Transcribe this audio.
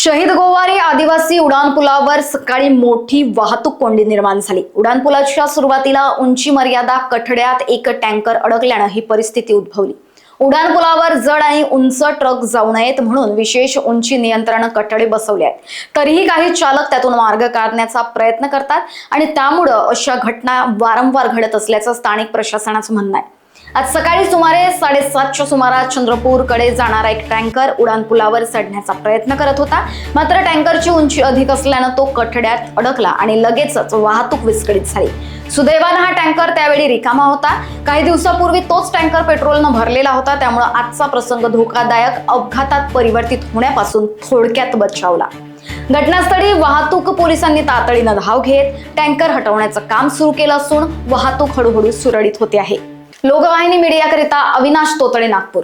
शहीद गोवारी आदिवासी उड्डाणपुलावर सकाळी मोठी वाहतूक कोंडी निर्माण झाली। उड्डाणपुलाच्या सुरुवातीला उंची मर्यादा कठड्यात एक टँकर अडकल्याने ही परिस्थिती उद्भवली। उड्डाणपुलावर जड आणि उंच ट्रक जाऊ नयेत म्हणून विशेष उंची नियंत्रण कठडे बसवले आहेत। तरीही काही चालक त्यातून मार्ग काढण्याचा प्रयत्न करतात आणि त्यामुळे अशा घटना वारंवार घडत असल्याचं स्थानिक प्रशासनाचं म्हणणं आहे। आज सकाळी सुमारे 7:30च्या सुमारास चंद्रपूरकडे जाणारा एक टँकर उड्डाणपुलावर चढण्याचा प्रयत्न करत होता, मात्र टँकरची उंची अधिक असल्याने तो कठड्यात अडकला आणि लगेचच वाहतूक विस्कळीत झाली। सुदैवाने हा टँकर त्यावेळी रिकामा होता। काही दिवसापूर्वी तोच टँकर पेट्रोलने भरलेला होता, त्यामुळे आजचा प्रसंग धोकादायक अपघातात परिवर्तित होण्यापासून थोडक्यात बचावला। घटनास्थळी वाहतूक पोलिसांनी तातडीने धाव घेत टँकर हटवण्याचं काम सुरू केलं असून वाहतूक हळूहळू सुरळीत होते आहे। लोकवाहिनी मीडियाकरिता अविनाश तोतळे, नागपूर।